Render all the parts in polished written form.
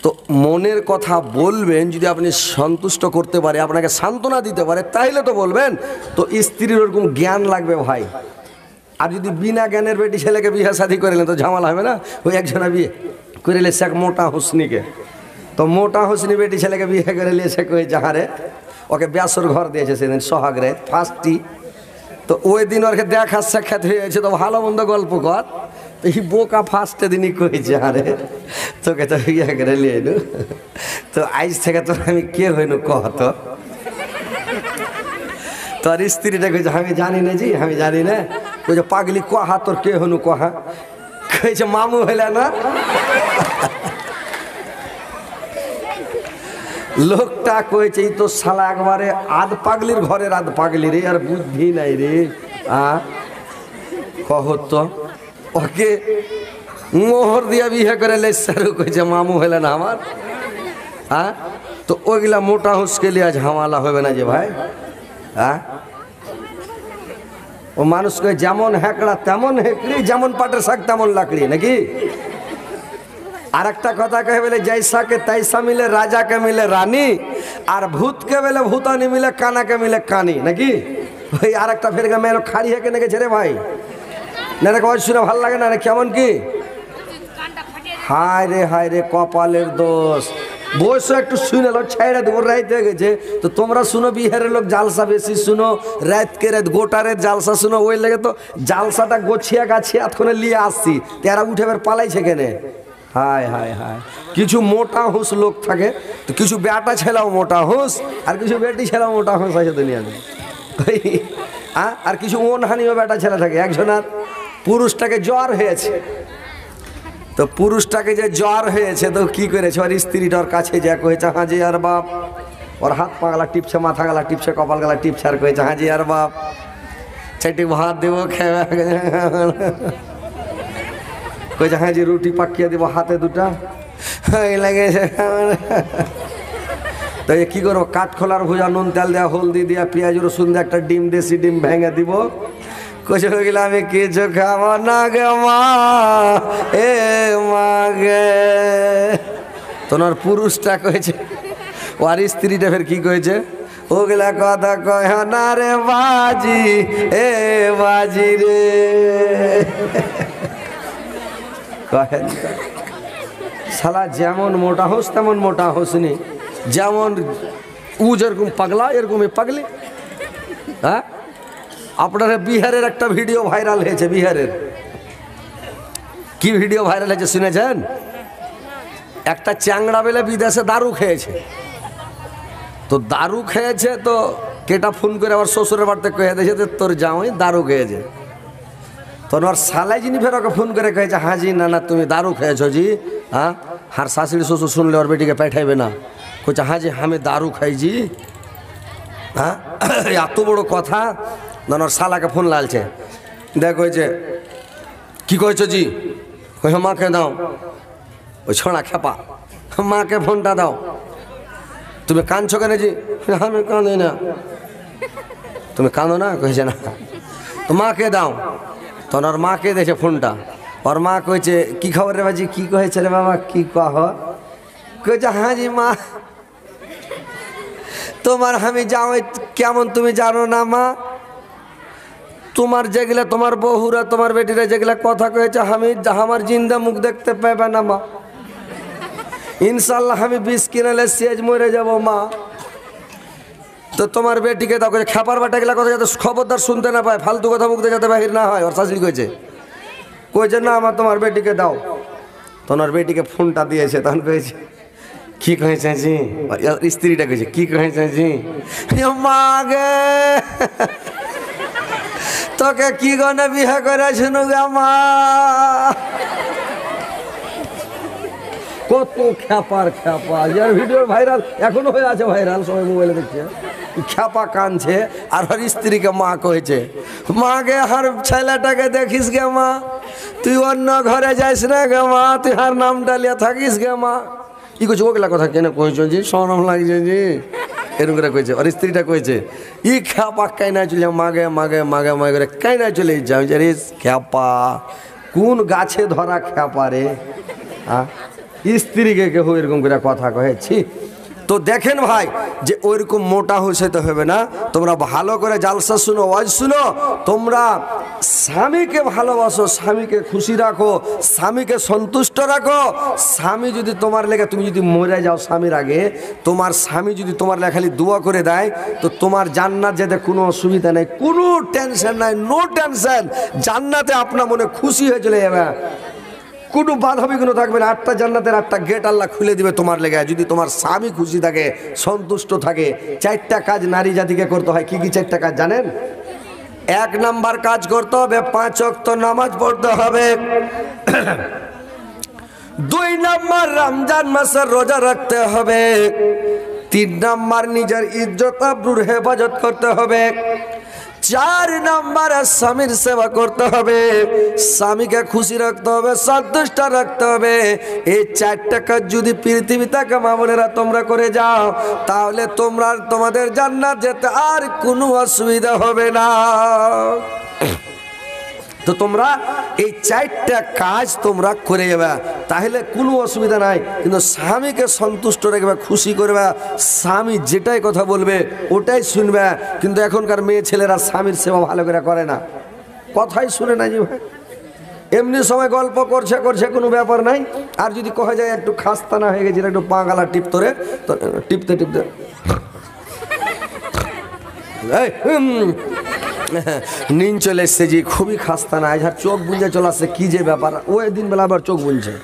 তো মনের কথা বলবেন, যদি আপনি সন্তুষ্ট করতে পারে, আপনাকে সান্ত্বনা দিতে পারে, তাইলে তো বলবেন। তো স্ত্রীর ওরকম জ্ঞান লাগবে ভাই। আর যদি বিনা জ্ঞানের বেটি ছেলেকে বিয়ে শাদী করিলেন তো ঝামেলা হবে না। ওই একজনা বিয়ে করিলে সে মোটা হুসনিকে, তো মোটা হুসনি বেটি ছেলেকে বিয়ে করে নিয়েছে কই যাহারে ওকে ব্যাসর ঘর দিয়েছে সেদিন সোহাগরে ফার্স্টটি। তো ওই দিন ওকে দেখা সাক্ষাৎ হয়েছে, তো ভালো মন্দ গল্প কর। তো এই বোকা ফার্স্টে দিনই কইছে আরে তোকে তো বিয়ে করে নিয়ে এলু, তো আজ থেকে তো আমি কে হইনু কহ তো। তোর স্ত্রীটা কইছে আমি জানি না জি, আমি জানি না। কইছে পাগলি কহা তোর কে হনু কহা, কইছে মামু হইলে না। লোকটা কইছে এই তো শালা একবারে আধ পাগলির ঘরের আধ পাগলি রে, আর বুদ্ধি নাই রে। কহ তো ওকে মোহর দিয়া বিয়ে করে লেসারু কইছে মামু হইলে না আমার। তো ওইগুলা মোটা হুসকে লিয়া ঝামেলা হবে না যে ভাই। ও মানুষকে যেমন হেঁকড়া তেমন হেঁকড়ি, যেমন পাটের শাক তেমন লাকড়ি নাকি। আর একটা কথা কে বলে জৈসাকে তৈসা মিলে রাজাকে মিলে রানী, আর ভূতকে বলে ভূতানি মিলে কানাকে মিলে কানি নাকি। ওই আর একটা ফের মেয়ে খাড়ি হেঁকে নেগেছে রে ভাই, না রে কয় শুনে ভালো লাগে না রে। কেমন কি হায় রে কপালের দোষ। বয়স একটু শুনে লো ছেড়ে দেবো, রাইতে গেছে। তো তোমরা শুনো বিহারের লোক জালসা বেশি শুনো, রাতকে রাত গোটা রাত জালসা শুনো। ওই লেগে তো জালসাটা গোছিয়া গাছিয়া এতক্ষণে নিয়ে আসছি, তেরা উঠে এবার পালাইছে কেনে। হায় হায় হায়, কিছু মোটা হুঁস লোক থাকে, তো কিছু বেটা ছেলেও মোটা হুঁস, আর কিছু বেটি ছেলেও মোটা হুঁস আছে দুনিয়াতে। আর কিছু মনহানিও বেটা ছেলে থাকে। একজনের পুরুষটাকে জ্বর হয়েছে, তো পুরুষটাকে যে জ্বর হয়েছে তো কি করেছে, ওর স্ত্রীটার কাছে যা কয়েছে হাজি আর বাপ। ওর হাত পা গলা টিপছে, মাথা গলা টিপছে, কপাল গলা টিপছে, আর কয়েছে হাজি আর বাপ চারটি ভাত দেবো খেয়ে, কয়েছে হাজি রুটি পাকিয়ে দেবো হাতে দুটা লেগেছে। তো কি করবো, কাঠখোলার ভুজা নুন তেল দেওয়া, হলদি দেওয়া, পেঁয়াজ রসুন দিয়ে একটা ডিম, দেশি ডিম ভেঙে দিব। কইছে হয়ে গেলে আমি কিছু খাবো না গে মা, এ মা গে। তোমার পুরুষটা কয়েছে, আর স্ত্রীটা ফের কি কয়েছে, ওগুলা কথা কয় না রে বাজি, এ বাজি রে। কহেন শালা যেমন মোটা হোস তেমন মোটা হোসনি, যেমন উ যেরকম পাগলা এরকমই পাগলি। আপনার বিহারের একটা ভিডিও ভাইরাল হয়েছে। বিহারের কি ভিডিও ভাইরাল হয়েছে শুনেছেন? একটা চ্যাংড়া বেলে বিদেশে দারু খেয়েছে, তো দারু খেয়েছে তো কেটা ফোন করে আবার শ্বশুরের বাড়িতে কয়ে দিয়েছে তোর জামাই দারু খেয়েছে। তোর শালাই যিনি ফের ওকে ফোন করে কয়েছে হাজি না তুমি দারু খেয়েছো জি। আর শাশুড়ি শ্বশুর শুনলে ওর বেটিকে পাঠাইবে না, কইছে হাজি আমি দারু খাইছি। এত বড় কথা। ওর শালাকে ফোন লালছে, দেখ কইছে কি কইছো জি, কইছে মাকে দাও। ওই ছোঁড়া খেপা, মাকে ফোনটা দাও। তুমি কাঁদছো কেন জি? আমি কাঁদি না। তুমি কাঁদো না? কইছে না। তো মাকে দাও। তখন ওর মাকে দিয়েছে ফোনটা। ওর মা কইছে কি খবর রে বাজি, কি কয়েছে রে বাবা, কি কহ? কইছে হ্যাঁ জি মা, তোমার আমি যাও কেমন তুমি জানো না মা, তোমার যেগুলা তোমার বহুরা তোমার বেটিরা যেগুলা কথা কয়েছে আমি আমার জিন্দা মুখ দেখতে পাইবে না মা। ইনশাল্লাহ আমি বিষ কিনালে সেজ মরে যাব মা। তো তোমার বেটিকে দাও। খেপার বাটা গেলা কথা যাতে খবরদার শুনতে না পায়, ফালতু কথা মুখ দিয়ে যাতে বাহির না হয়। ওর শাশুড়ি কইছে না আমার তোমার বেটিকে দাও। তোমার বেটিকে ফোনটা দিয়েছে, তখন কয়েছে কি কয়েছে জি। স্ত্রীটা কয়েছে কি কয়েছে জি, মা গে তোকে কি গনে বিয়ে করে শুনু গে মা। কত খ্যাপার খ্যাপা, যার ভিডিও ভাইরাল এখনো হয়ে আছে, ভাইরাল সবাই মোবাইলে দেখছে। খ্যাপা কানছে আর ওর স্ত্রীকে মা কয়েছে মা গে হার ছেলেটাকে দেখিস গে মা, তুই অন্য ঘরে যাইস না গে মা, তুই হার নাম ডালিয়া থাকিস গে মা। ই কইছে ওগুলা কথা কেন কইছো জি, সরম লাগছে জি, এরকম করে কইছে। আর স্ত্রীটা কইছে ই খ্যাপা কাইনা চলে মাগে মাগে মাগে মাগে করে কাইনা চলে যাও। রে খ্যাপা কোন গাছে ধরা খ্যাপা রে। স্ত্রীকে কেউ এরকম করে কথা কহেছি। তো দেখেন ভাই যে ওইরকম মোটা হইতে হবে না, তোমরা ভালো করে জালসা শুনো, ওয়াজ শুনো। তোমরা স্বামীকে ভালোবাসো, স্বামীকে খুশি রাখো, স্বামীকে সন্তুষ্ট রাখো। স্বামী যদি তোমার লেগে, তুমি যদি মরে যাও স্বামীর আগে, তোমার স্বামী যদি তোমার লেগে খালি দোয়া করে দেয়, তো তোমার জান্নাত যেতে কোনো অসুবিধা নেই, কোনো টেনশন নাই, নো টেনশন। জান্নাতে আপনার মনে খুশি হয়ে চলে যাবে, কোনো বাধা বিঘ্ন থাকবে না। 8টা জান্নাতের 8টা গেট আল্লাহ খুলে দিবে তোমার লেগে, যদি তোমার স্বামী খুশি থাকে, সন্তুষ্ট থাকে। 4টা কাজ নারী জাতিকে করতে হয়। কি কি 4টা কাজ জানেন? 1 নাম্বার কাজ করতে হবে, 5 ওয়াক্ত নামাজ পড়তে হবে। 2 নাম্বার রমজান মাসের রোজা রাখতে হবে। 3 নাম্বার নিজের ইজ্জত আবরুর হেফাজত করতে হবে। 4 নাম্বার স্বামীর সেবা করতে হবে, স্বামীকে খুশি রাখতে হবে, সন্তুষ্ট রাখতে হবে। এই 4টা কাজ যদি পৃথিবী থেকে মা বোনেরা তোমরা করে যাও, তাহলে তোমরা তোমাদের জান্নাত যেতে আর কোনো অসুবিধা হবে না। তো তোমরা এই 4টা কাজ তোমরা করে যাবে, তাহলে কোনো অসুবিধা নাই। কিন্তু স্বামীকে সন্তুষ্ট রাখবে, খুশি করবে, স্বামী যেটাই কথা বলবে ওটাই শুনবে। কিন্তু এখনকার মেয়ে ছেলেরা স্বামীর সেবা ভালো করে করে না, কথাই শুনে না। যে ভাই এমনি সময় গল্প করছে করছে কোনো ব্যাপার নাই, আর যদি কহে যায় একটু খাস্তানা হয়ে গেছিল, একটু পা গালা টিপতরে, তো টিপতে টিপতে নিন চলে এসছে যে খুবই খাস্তা না, আর চোখ বুঝে চলে আসছে, কি যে ব্যাপার, ওই দিন বেলা আবার চোখ বুঝছে।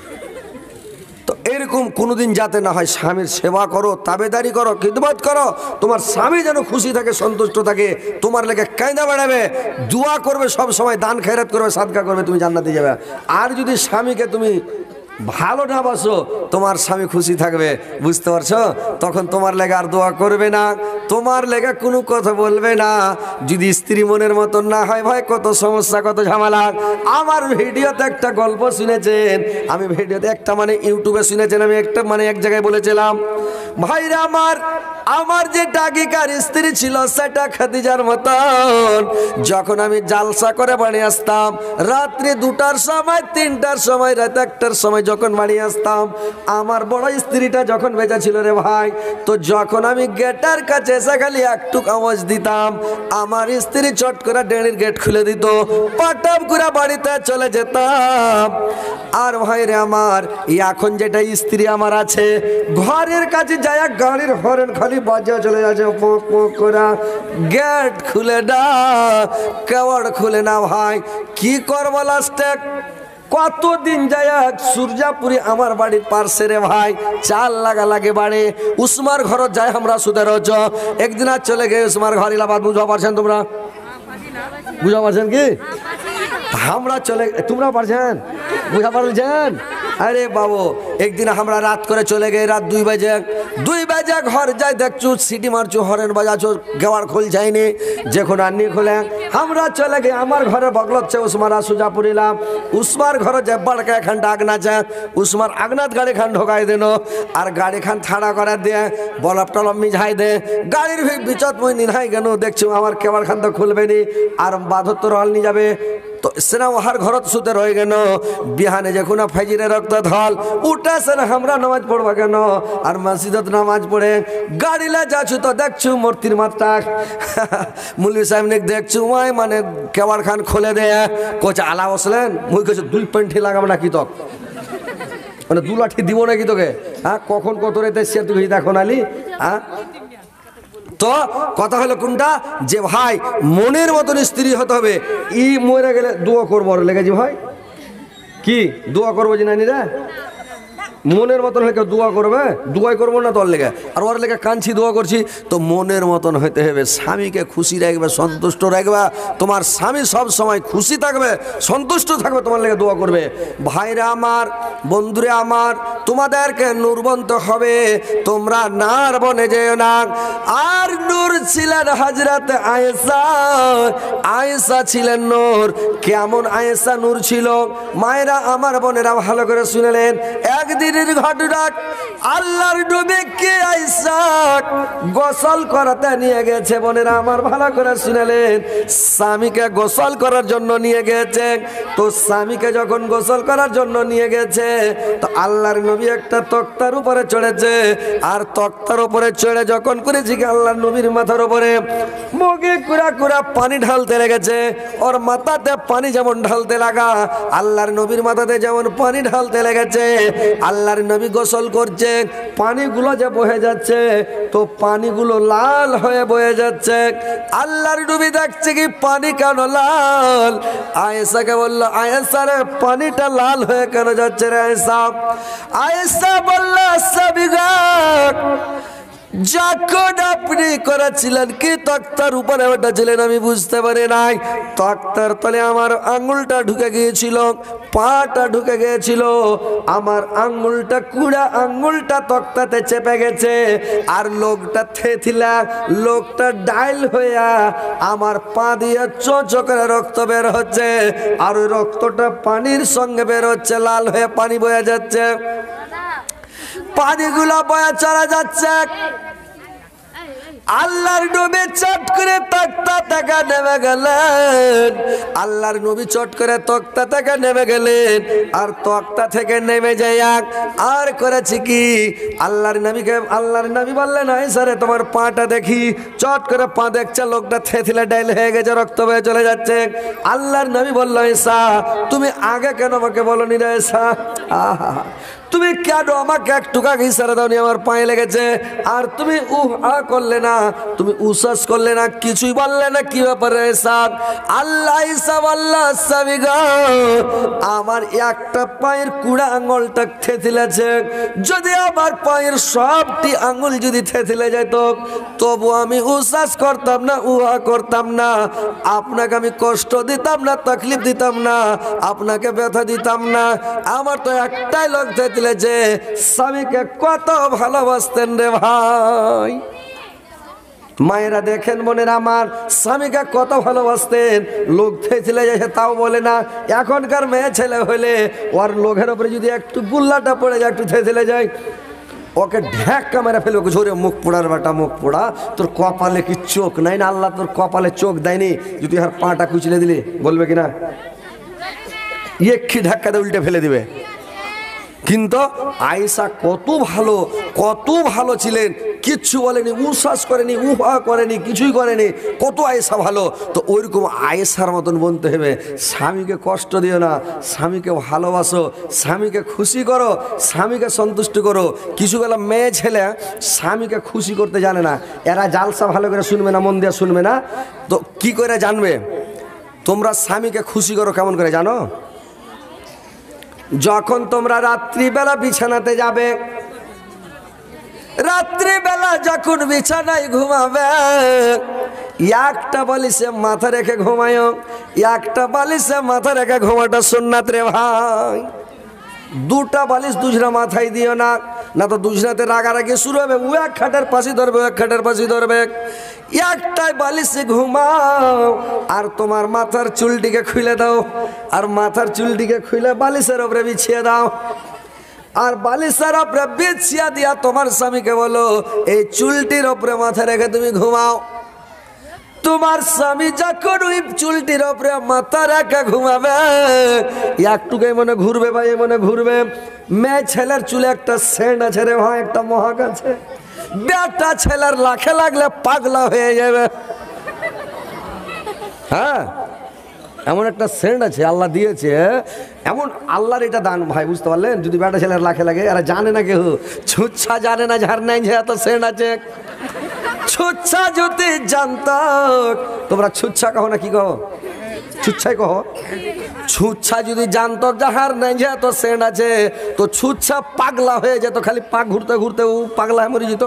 তো এরকম কোনোদিন যাতে না হয়, স্বামীর সেবা করো, তাবেদারি করো, খিদমত করো। তোমার স্বামী যেন খুশি থাকে, সন্তুষ্ট থাকে, তোমার লেগে কায়দা বাড়াবে, দোয়া করবে, সব সময় দান খেরাত করবে, সাদকা করবে, তুমি জান্নাতে যাবে। আর যদি স্বামীকে তুমি ভালো না বাসো, তোমার স্বামী খুশি থাকবে, বুঝতে পারছো? তখন তোমার লেগে আর দোয়া করবে না, তোমার লেগে কোনো কথা বলবে না। যদি স্ত্রী মনের মতন না হয় ভাই, কত সমস্যা, কত ঝামেলা। আমার ভিডিওতে একটা গল্প শুনেছেন, আমি ভিডিওতে একটা ইউটিউবে শুনেছেন, আমি একটা এক জায়গায় বলেছিলাম, ভাইরা আমার যে ডাকিকার স্ত্রী ছিল সেটা খাদিজার মতন। যখন আমি জালসা করে বাড়ি আসতাম, রাত্রি 2টার সময়, 3টার সময়, রাত 1টার সময় যখন বাড়ি আসতাম, আমার বড় স্ত্রীটা যখন বেঁচে ছিল রে ভাই, তো যখন আমি গেটের কাছে এসে খালি একটু আওয়াজ দিতাম, আমার স্ত্রী চট করে ডেড়ির গেট খুলে দিত, পাটাপ করে বাড়িতে চলে যেতাম। আর ভাই রে আমার, এখন যেটা স্ত্রী আমার আছে, ঘরের কাছে যায় গাড়ির হরেন খালি বাজা চলে যাচ্ছে, পোক পোক করে, গেট খুলে না, কেওয়াড় খুলে না। ভাই কি করবো লাস্টে? কতদিন যায় সূর্যাপুরি আমার বাড়ির পার্শ্বে রে ভাই, চাল লাগে বাড়ে, উসমার ঘর যায় আমরা সুদের রজ। একদিন আর চলে গিয়ে উসমার ঘর ইলাবাদ, বুঝতে পারছেন তোমরা? বুঝতে পারছেন কি? আমরা চলে, তোমরা পারছেন? বুঝা পারছেন? আরে বাবু, একদিন আমরা রাত করে চলে গিয়ে, রাত 2 বাজে ঘর যাই, দেখছো সিটি মারছো, হরেন বাজাছো, গেওয়ার খোল যায়নি, যখন আননি খোলে আমরা চলে গিয়ে আমার ঘরে বগলচ্ছে উসমারা সুজাপুর ইলাম, উসমার ঘরে যে বাড়কা এখানটা আগনা যায়, উসমার আগনাত গাড়ি খান ঢোকাই দেন, আর গাড়ি খান থাড়া করে দিয়ে বলব টলব মিঝাই দে, গাড়ির বিচত মই নিধাই গেল, দেখছো আমার কেবার খান তো খুলবে নি, আর বাধত্তর হল নিয়ে যাবে। তো সেনা ওহার ঘরত সুতে রয়ে গেল, বিহানে যখন ফাইজিরে রক্ত ধল উঠে সেনা আমরা নামাজ পড়বা কেন, আর মসজিদত নামাজ পড়ে গাড়িলা যাচ্ছু, তো দেখছু মূর্তির মাত্রা মুলবি সাহেব দেখছু ওই কেবার খান খুলে দে, কোচ আলা বসলেন, মুই কেছে 2 পেন্টি লাগাবো নাকি তক, 2 লাঠি দিব নাকি তোকে? হ্যাঁ, কখন কত রেতে সে তুই দেখো নালি। হ্যাঁ, তো কথা হলো কোনটা, যে ভাই মনের মতন স্ত্রী হতে হবে। ই মরে গেলে দোয়া করবো লেগেছি ভাই, কি দোয়া করবো যে নানি রে, মনের মতন হয়ে দোয়া করবে, দোয়াই করবো না তোর লেগে, আর ওর লেগে কাঁদছি দোয়া করছি। তো মনের মতন হইতে হবে, স্বামীকে খুশি রাখবে, সন্তুষ্ট রাখবে, তোমার স্বামী সব সময় খুশি থাকবে, সন্তুষ্ট থাকবে, তোমার লেগে দোয়া করবে। ভাইরা আমার, বন্ধুরে আমার, তোমাদেরকে নূরবন্ত হবে, তোমরা নার বনে যেও না। আর নূর ছিলেন হযরত আয়েশা, আয়েশা ছিলেন নূর। কেমন আয়েশা নূর ছিল? মায়েরা আমার বোনেরা ভালো করে শুনলেন। একদিন রাত্রির ঘটনা। আল্লাহর নবীকে আয়েশা গোসল করাতে নিয়ে গেছে। বোনেরা আমার ভালো করে শুনলেন, স্বামীকে গোসল করার জন্য নিয়ে গেছে। তো স্বামীকে যখন গোসল করার জন্য নিয়ে গেছে, তো আল্লাহর নবী একটা তক্তার উপরে চড়েছে। আর তক্তার উপরে চড়ে যখন করেছি আল্লাহর নবীর মাথার উপরে মুখে কুড়া কুড়া পানি ঢালতে লেগেছে। ওর মাথাতে পানি যেমন ঢালতে লাগা, আল্লাহর নবীর মাথাতে যেমন পানি ঢালতে লেগেছে। আল্লাহর নবী গোসল করছে, পানিগুলো যে বহে যাচ্ছে, তো পানিগুলো লাল হয়ে বয়ে যাচ্ছে। আল্লাহর নবী দেখছে কি পানি কেন লাল। আয়েশাকে বলল, আয়েশা রে পানিটা লাল হয়ে কেন যাচ্ছে রে আয়েশা? আয়েশা বলল, সাবিগা যখন আপনি করেছিলেন কি তক্তার উপরে ওটা ছিলেন আমি বুঝতে পারি নাই। তক্তার তলে আমার আঙুলটা ঢুকে গিয়েছিল, পাটা ঢুকে গিয়েছিল, আমার আঙুলটা কুড়া আঙুলটা তক্তাতে চেপে গেছে। আর লোকটা থেথিলা, লোকটা ডাইল হইয়া আমার পা দিয়ে চোচো করে রক্ত বের হচ্ছে। আর ওই রক্তটা পানির সঙ্গে বের হচ্ছে, লাল হয়ে পানি বয়ে যাচ্ছে, পানিগুলো বয়ে চলে যাচ্ছে। আল্লাহর নবী চট করে তক্তা থেকে নেমে গেলেন। আল্লাহর নবী চট করে তক্তা থেকে নেমে গেলেন। আর তক্তা থেকে নেমে যাই আর করেছি কি, আল্লাহর নবী বললেন, আয়েশা রে তোমার পাটা দেখি। চট করে পা দেখছে, লোকটা থেথিলে ডাইল হয়ে গেছে, রক্ত বয়ে চলে যাচ্ছে। আল্লাহর নবী বলল, আয়েশা তুমি আগে কেন আমাকে বলনি রে আয়েশা? আহা, তুমি কেন আমাকে একটু আগে ইশারা দাওনি? আমার পায়ে লেগেছে আর তুমি করলে না, তুমি উসাস করলে না, কিছুই বললে না। কি ব্যাপারে সাদ? আল্লাহ ইসা আল্লাহ সাবিগা আমার একটা পায়ের কুড়া আঙুলটা থেথিলেছে। যদি আমার পায়ের সবটি আঙুল যদি থেথিলে যেত, তবু আমি উসাস করতাম না, উহা করতাম না, আপনাকে আমি কষ্ট দিতাম না, তকলিফ দিতাম না, আপনাকে ব্যথা দিতাম না। আমার তো একটাই লোক থেথিলেছে, স্বামীকে কত ভালোবাসতেন রে ভাই। মায়েরা দেখেন বোনেরা আমার, স্বামীকে কত ভালোবাসতেন। লোক থেছিলে যায় তাও বলে না। এখনকার মেয়ে ছেলে হলে ওর লোকের ওপরে যদি একটু গুল্লাটা পড়ে যায়, একটু থেছিলে যায়, ওকে ঢ্যাক্কা মেরে ফেলে, ওকে ঝরে মুখ পোড়ার বাটা মুখ পোড়া, তোর কপালে কি চোখ নাই না? আল্লাহ তোর কপালে চোখ দেয়নি, যদি আর পাটা কুচলে দিলি বলবে কিনা? একটি ধাক্কাতে উল্টে ফেলে দিবে। কিন্তু আয়েশা কত ভালো ছিলেন, কিচ্ছু বলেনি, উশ্বাস করেনি, উহা করেনি, কিছুই করেনি। কত আয়েশা ভালো। তো ওইরকম আয়েশার মতন বলতে হবে, স্বামীকে কষ্ট দিও না, স্বামীকে ভালোবাসো, স্বামীকে খুশি করো, স্বামীকে সন্তুষ্ট করো। কিছুগুলো মেয়ে ছেলে স্বামীকে খুশি করতে জানে না। এরা জালসা ভালো করে শুনবে না, মন দিয়ে শুনবে না। তো কি করে জানবে? তোমরা স্বামীকে খুশি করো কেমন করে জানো? যখন তোমরা রাত্রিবেলা বিছানাতে যাবে, রাত্রিবেলা যখন বিছানায় ঘুমাবে, একটা বালিশে মাথা রেখে ঘুমায়, একটা বালিশে মাথা রেখে ঘুমাটা সুন্নাত রে ভাই। দুটা বালিশ দুজনা মাথায় দিও না, না তো দুজনাতে রাগারাগি শুরু হবে। ও এক খাটের পাশে ধরবে, এক খাটের পাশে ধরবে। একটাই বালিশে ঘুমাও, আর তোমার মাথার চুলটিকে খুলে দাও, আর মাথার চুলটিকে খুলে বালিশের উপরে বিছিয়ে দাও। আর বালিশের উপরে বিছিয়ে দিয়া তোমার স্বামীকে বলো, এই চুলটির উপরে মাথা রেখে তুমি ঘুমাও। তোমার স্বামী যখন ওই চুলটির উপরে মাথা রেখে ঘুমাবে, একটুকুই মনে ঘুরবে ভাই, মনে ঘুরবে। মেয়ে ছেলের চুলে একটা সেন্ট আছে রে ভাই, একটা মহাক আছে। বেটা ছেলের লাখে লাগলে পাগলা হয়ে যাবে। হ্যাঁ, এমন একটা সেন্ট আছে আল্লাহ দিয়েছে, এমন আল্লাহর এটা দান ভাই, বুঝতে পারলেন? যদি বেটা ছেলের লাখে লাগে, এরা জানে না কেউ, ছুচ্ছা জানে না, ঝাড় নাই যে এত সেন্ট আছে। ছুচ্ছা যদি জানত, তোমরা ছুচ্ছা কहो না, কি কहो? ছুচ্ছাই কहो। ছুচ্ছা যদি জানতো যাহার নাই যে এত সেন্ট আছে, তো ছুচ্ছা পাগলা হয়ে যেত, খালি পাক ঘুরতে ঘুরতে ও পাগলা মরে যেত।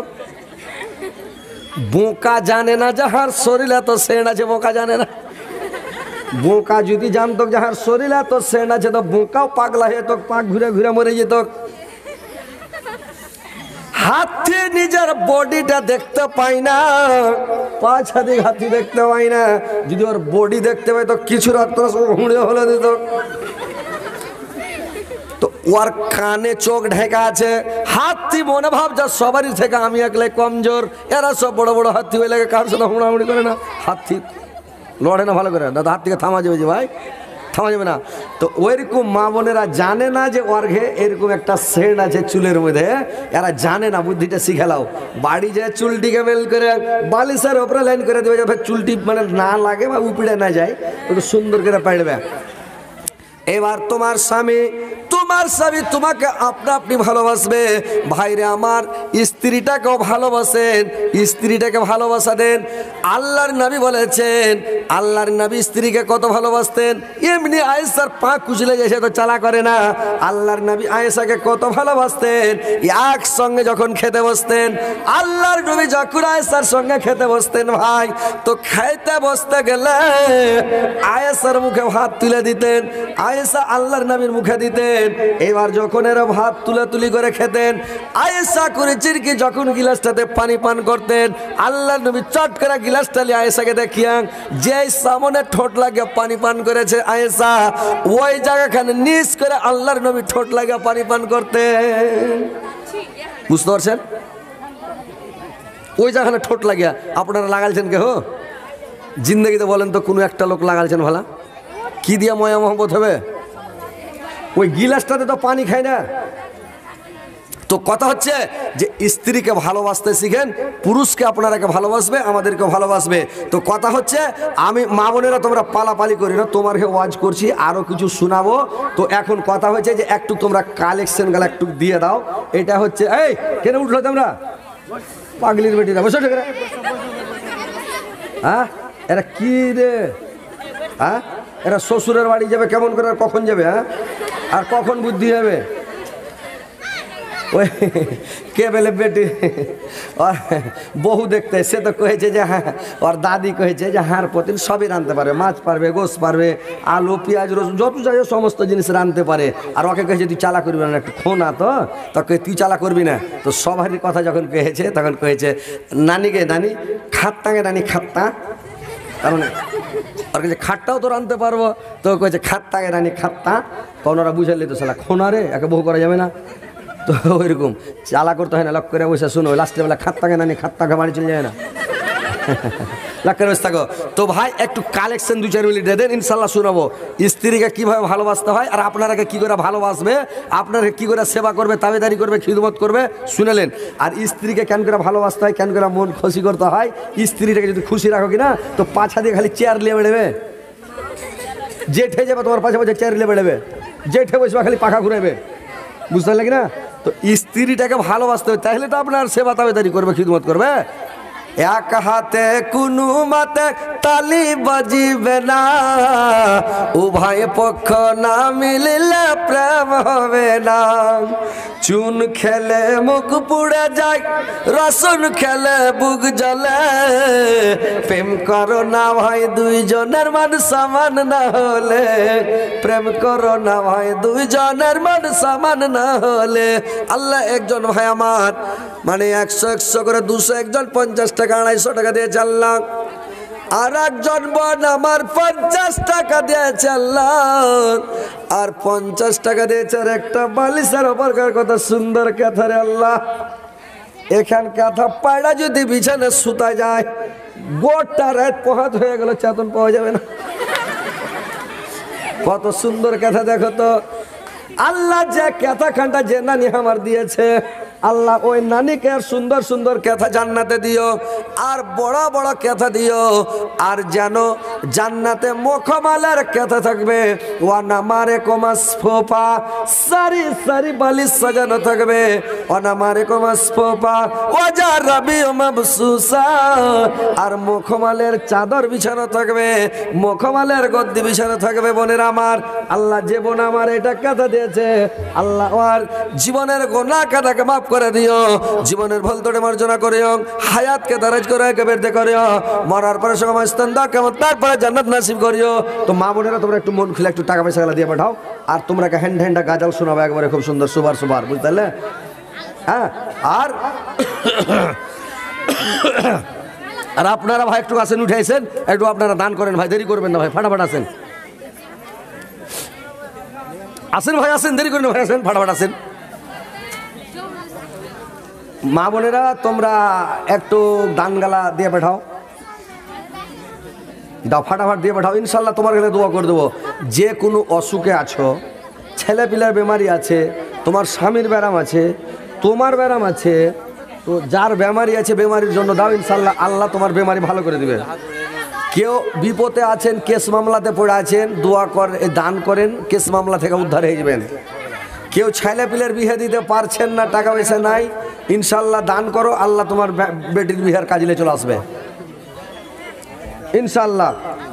বোকা জানে না যাহার শরীরে এত সেন্ট আছে, বোকা জানে না। বোকা যদি জানতো যাহার শরীরে এত সেন্ট আছে, তো বোকাও পাগলা হয়ে যেত, পাক ঘুরে ঘুরে মরে যেত। হাতি নিজের বডিটা দেখতে পাই না, পাঁচ হাতি হাতি দেখতে পাই না। যদি ওর বডি দেখতে পাই তো কিছু রক্ত হুঁড়ে হলে দিত। তো ওর কানে চোখ ঢেকা আছে, হাতি মনে ভাব যা সবারই থেকে আমি একলাই কমজোর, এরা সব বড় বড় হাতি হয়ে লাগে, কার সাথে হুড়াহুড়ি করে না, হাতি লড়ে না ভালো করে, দাদা হাত থেকে থামা যাবে যে ভাই, থামা যাবে না। তো ওইরকম মা বোনেরা জানে না যে অর্ঘে এরকম একটা সেন্ট আছে চুলের মধ্যে, এরা জানে না, বুদ্ধিটা শিখেলাও। বাড়ি যায় চুলটিকে বেল করে বালিশের ওপরে লাইন করে দেবে, যাবে চুলটি মানে না লাগে বা উপড়ে না যায়, একটু সুন্দর করে পাড়বে। এবার তোমার স্বামী তোমাকে আপনা আপনি ভালোবাসবে। ভাইরে আমার, স্ত্রীটাকেও ভালোবাসেন, স্ত্রীটাকে ভালোবাসা দেন। আল্লাহর নবী বলেছেন, আল্লাহর নবী স্ত্রীকে কত ভালোবাসতেন। এমনি আয়েশার পা কুচলে গেছে তো চালা করে না, আল্লাহর নবী আয়েশাকে কত ভালোবাসতেন। একসঙ্গে যখন খেতে বসতেন, আল্লাহর নবী যখন আয়েশার সঙ্গে খেতে বসতেন ভাই, তো খাইতে বসতে গেলে আয়েশার মুখে ভাত তুলে দিতেন, আয়েশা আল্লাহর নবীর মুখে দিতেন। এবার যখন এরা ভাত তুলি করে খেতেন, আয়েশা করে চিরকি যখন গিলাসটাতে পানি পান করতেন, আল্লাহর নবী চট করে গিলাসটা নিয়ে আয়েশাকে দেখিয়ান, যে সামনে ঠোঁট লাগে পানি পান করেছে আয়েশা, ওই জায়গাখানে নিচ করে আল্লাহর নবী ঠোঁট লাগে পানি পান করতেন। বুঝতে পারছেন? ওই জায়গাখানে ঠোঁট লাগিয়া আপনারা লাগালছেন কেহ জিন্দগিতে? বলেন তো কোনো একটা লোক লাগালছেন ভালা? কি দিয়া ময়া মোহাম্মত হবে? ওই গিলাসটাতে তো পানি খায় না। তো কথা হচ্ছে যে স্ত্রীকে ভালোবাসতে শিখেন, পুরুষকে আপনারাকে ভালোবাসবে, আমাদেরকে ভালোবাসবে। তো কথা হচ্ছে, আমি মা বোনেরা তোমরা পালাপালি করি না, তোমারকে ওয়াজ করছি, আরো কিছু শোনাবো। তো এখন কথা হচ্ছে যে একটু তোমরা কালেকশন গুলো একটু দিয়ে দাও। এটা হচ্ছে, এই কেন উঠলো তোমরা পাগলির বেটিরা? বসে ঠিক, হ্যাঁ এরা কি রে? হ্যাঁ এরা শ্বশুরের বাড়ি যাবে কেমন করে, আর কখন যাবে? হ্যাঁ আর কখন বুদ্ধি হবে? ওই কে বলে বেটি বহু দেখতে, সে তো কয়েছে যে হ্যাঁ, ওর দাদি কয়েছে যে হার প্রতিদিন সবই রাঁধতে পারবে, মাছ পারবে, গোস পারবে, আলু পেঁয়াজ রসুন যত যাই সমস্ত জিনিস রাঁধতে পারে। আর ওকে কয়েছে তুই চালা করবি না, একটু খোনা তো তোকে, তুই চালা করবি না। তো সবারই কথা যখন কয়েছে তখন কয়েছে নানিকে, নানি খাত্তাকে, নানি খাত্তা, তার মানে আর কাছে খাটটাও তো রাঁধতে পারবো। তো কয়েছে খাত্তাকে রানি খাত্তা, কারণ ওরা বুঝালি তো সালা খোনা রে, একে বহু করা যাবে না। তো ওইরকম চালা করতে হয় না, লক করে বসে শুনো, লাস্টে বেলা খাত্তাকে নানি খাত্তাকে বাড়ি চলে যায় না, লক করে বসে থাকো। তো ভাই একটু কালেকশন 2-4 মিনিট দেন, ইনশাল্লাহ শুনাবো স্ত্রীকে কিভাবে ভালোবাসতে হয়, আর আপনারাকে কি করে ভালোবাসবে, আপনারা কি করে সেবা করবে, তাবেদারি করবে, খিদমত করবে, শুনেলেন। আর স্ত্রীকে কেন করে ভালোবাসতে হয়, কেন করে মন খুশি করতে হয়, স্ত্রীটাকে যদি খুশি রাখো কিনা, তো পাছা দিয়ে খালি চেয়ার নিয়ে বেড়েবে, জেঠে যাবে তোমার পাশে পাশে চেয়ার নিয়ে বেড়েবে, জেঠে বসবে খালি পাখা ঘুরাবে, বুঝতে পারলে কিনা? তো স্ত্রীটাকে ভালোবাসতে হবে, তাহলে তো আপনার সেবা তাবেদারি করবে, খিদমত করবে। এক হাতে কোনো মতে তালি বাজিবে না, উভয় পক্ষ না মিলিলে প্রেম হবে না। চুন খেলে মুখ পুড়ে যায়, রসুন খেলে বুক জ্বলে, প্রেম করো না ভাই দুইজনের মান সমান না হলে, প্রেম করো না ভাই দুইজনের মান সমান না হলে। আল্লাহ একজন ভাই আমার মানে 100 করে 200, একজন 50 টাকা 250 টাকা দিয়েছে আল্লাহ, আর একজন বোন আমার 50 টাকা দিয়েছে আল্লাহ, আর 50 টাকা দিয়েছে আর একটা বালিশের ওপরকার কত সুন্দর কথা রে আল্লাহ। এখান কথা পায়রা যদি বিছানে সুতা যায়, গোটা রাত পোহাত হয়ে গেল, চেতন পাওয়া যাবে না। কত সুন্দর কথা দেখো তো, আল্লাহ যে কথা খানটা যে নানি আমার দিয়েছে, আল্লাহ ওই নানিকে সুন্দর সুন্দর কথা জান্নাতে দিও, আর বড় বড় কথা দিও, আর যেন জান্নাতে মুখমালার কথা থাকবে, ওয়ানামারে কমাস ফোপা সারি সারি বালিশ সাজানো থাকবে, ওয়ানামারে কমাস ফোপা ওয়াজা রবি মাবসুসা, আর মুখমালের চাদর বিছানো থাকবে, মুখমালের গদ্দি বিছানো থাকবে। বোনের আমার, আল্লাহ যে বোন আমার এটা কথা দিয়েছে, আল্লাহ আর জীবনের গোনা কাটাকে মাফ করে দিও, জীবনের ভুল ত্রুটি মার্জনা করিও, হায়াতকে দারাজ করে বেরতে করিও, মরার পরে সময় স্থান দাও, কেমন তারপরে জান্নাত নাসিব করিও। তো মা বোনেরা তোমরা একটু মন খুলে একটু টাকা পয়সা গেলা দিয়ে পাঠাও, আর তোমরা হ্যান্ড হ্যান্ডা গাজাল শোনাবো একবারে খুব সুন্দর সুবার সুবার, বুঝতে পারলে? হ্যাঁ, আর আর আপনারা ভাই একটু আসেন, উঠেছেন একটু আপনারা দান করেন ভাই, দেরি করবেন না ভাই, ফাটাফাট আসেন। আসেন ভাই আসেন, দেরি করেন ভাই, আসেন ফাটাফাট আসেন। মা বোনেরা তোমরা একটু দান গালা দিয়ে পাঠাও, দাও ফাটাফাট দিয়ে পাঠাও, ইনশাল্লাহ তোমার কাছে দোয়া করে দেবো। যে কোনো অসুখে আছো, ছেলে পিলার বেমারি আছে, তোমার স্বামীর ব্যারাম আছে, তোমার ব্যারাম আছে, তো যার বেমারি আছে বেমারির জন্য দাও, ইনশাল্লাহ আল্লাহ তোমার বেমারি ভালো করে দিবে। কেউ বিপদে আছেন, কেস মামলাতে পড়ে আছেন, দোয়া করে দান করেন, কেস মামলা থেকে উদ্ধার হয়ে যাবেন। কেউ ছেলে পিলের বিয়ে দিতে পারছেন না, টাকা পয়সা নাই, ইনশাল্লাহ দান করো, আল্লাহ তোমার বেটির বিহার কাজলে চলে আসবে ইনশাল্লাহ।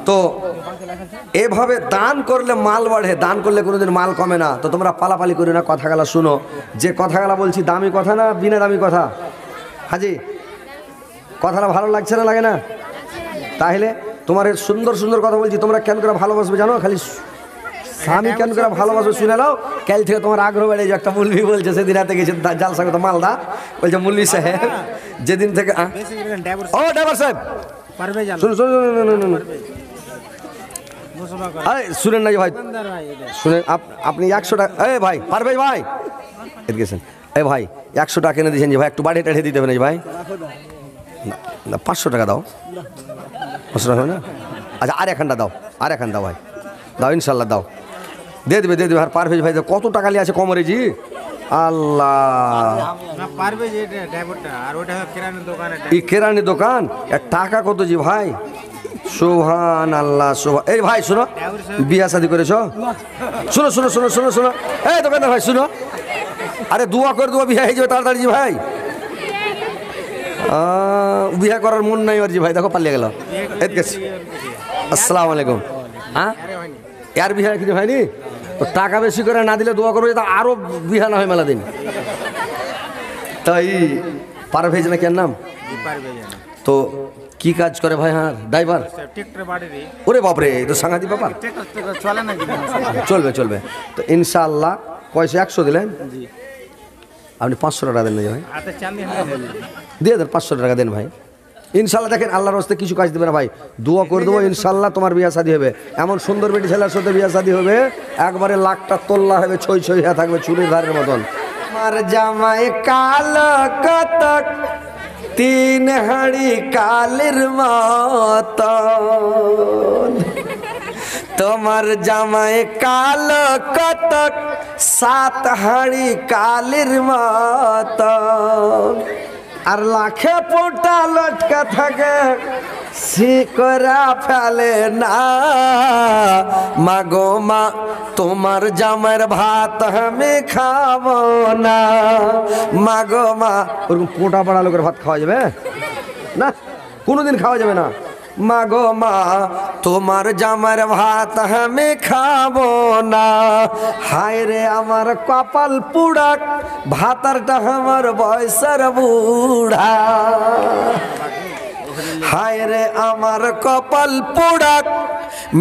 তো এভাবে দান করলে মাল বাড়ে, দান করলে কোনোদিন মাল কমে না। তো তোমরা পালাপালি করি না, কথাগুলা শুনো। যে কথাগুলা বলছি দামি কথা না বিনা দামি কথা? হাজি কথাটা ভালো লাগছে না, লাগে না? তাহলে তোমার সুন্দর সুন্দর কথা বলছি, তোমরা কেন করে ভালোবাসবে জানো? খালি স্বামী কেন করে ভালোবাসবে শুনে নাও। কাল থেকে তোমার আগ্রহ বেড়ে, একটা মুলবি বলছে, সেদিন রাতে গেছে জালসা করতে মালদা, বলছে মুলবি সাহেব যেদিন থেকে ও ড্রাইভার সাহেব শুনেন না ভাই, শুনেন আপনি 100 টাকা, এ ভাই পারবে ভাই এদিকেছেন, এ ভাই 100 টাকা কিনে দিয়েছেন যে ভাই, একটু বাড়ি টাড়িয়ে দিতে হবে না ভাই, না 500 টাকা দাও, 500 টাকা না, আচ্ছা আর এখানটা দাও, আর এখান দাও ভাই, দাও ইনশাল্লাহ দাও, দিয়ে দেবে দিয়ে দেবে। আর পারভেজ ভাই কত টাকা নিয়ে আছে কমরে জি, আল্লাহ কেরানি দোকান, টাকা কত জি ভাই, সুবহান আল্লাহ সুবহান। এই ভাই শোনো, বিয়া শাদী করেছ? শোনো শোনো শোনো শোনো শোনো, এই দোকানদার ভাই শুনো, আরে দোয়া করে দেবো বিয়া হয়ে যাবে তাড়াতাড়ি জি ভাই। বিয়া করার মন নাই আর জি ভাই, দেখো পালিয়ে গেল। আসসালামু আলাইকুম। হ্যাঁ এর বিয়া কিছু হয়নি তো, টাকা বেশি করে না দিলে দোয়া করবো আরো বিয়া না হয় মেলা দিন। তাই পারভেজ না কেন নাম? তো কি কাজ করে ভাই? হ্যাঁ ড্রাইভার। ওরে বাপরে, তো সাংঘাতিক ব্যাপার। চলবে চলবে। তো ইনশাআল্লাহ পয়সা 100 দিলেন, আপনি 500 টাকা দেন না ভাই, দিয়ে দেন 500 টাকা দেন ভাই ইনশাল্লাহ। দেখেন আল্লাহর রাস্তায় কিছু কাজ দেবে না ভাই, দোয়া করে দেবো ইনশাল্লাহ তোমার বিয়া শাদী হবে। এমন সুন্দর বেটি ছেলের সাথে বিয়া শাদী হবে, একবারে লাখটা তোল্লা হবে, ছই ছই হয়ে থাকবে চুরির ধারের মতন। আমার জামাই কালো কতক, 3 হাঁড়ি কালের মতন, তোমার জামাই কালো কতক, 7 হাঁড়ি কালের মতন, আর লাখে পোটা লটকা থাকে, শিকরা ফেলে না। মাগো মা তোমার জামাইয়ের ভাত আমি খাবো না, মাগো মা। ওরকম পোটা পড়া লোকের ভাত খাওয়া যাবে না? কোনোদিন খাওয়া যাবে না। মাগো মা তোমার জামাইয়ের ভাত আমি খাবো না, হায় রে আমার কপাল পুড়া, ভাতারটা আমার বয়সের বুড়া, হায় রে আমার কপাল পোড়া,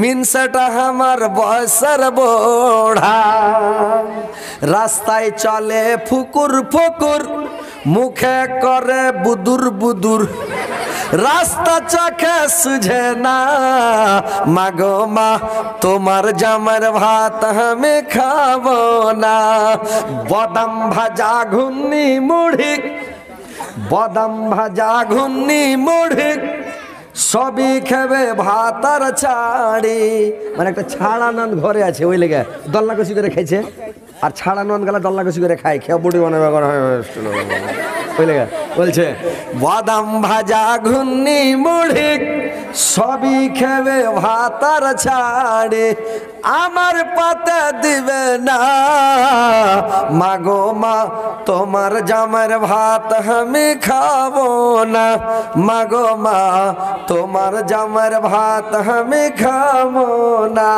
মিনসাটা আমার বয়সের বুড়া। রাস্তায় চলে ফুকুর ফুকুর, মুখে করে বুদুর বুদুর, রাস্তা চোখে সুঝে না। মাগো মা তোমার জামাইয়ের ভাত আমি খাবো না, বাদাম ভাজা ঘুগনি মুড়ি, বাদাম ভাজা ঘুগনি মুড়ি, সবই খাবে ভাতার ছাড়ি। মানে একটা ছাড়া নন ঘরে আছে, ওই লেগে দল্লা কষি করে খাইছে, আর ছাড়া নন গেলা দল্লা কষি করে খায়, খেয়ে বুড়ি বানাবে ওই লেগে বলছে বাদাম ভাজা ঘুগনি মুড়ি, সবই খাবে ভাতার ছাড়ি, আমার পাতে দিবে না। মাগো মা তোমার জামাইয়ের ভাত আমি খাবো না, মাগো মা তোমার জামাইয়ের ভাত আমি খাবো না।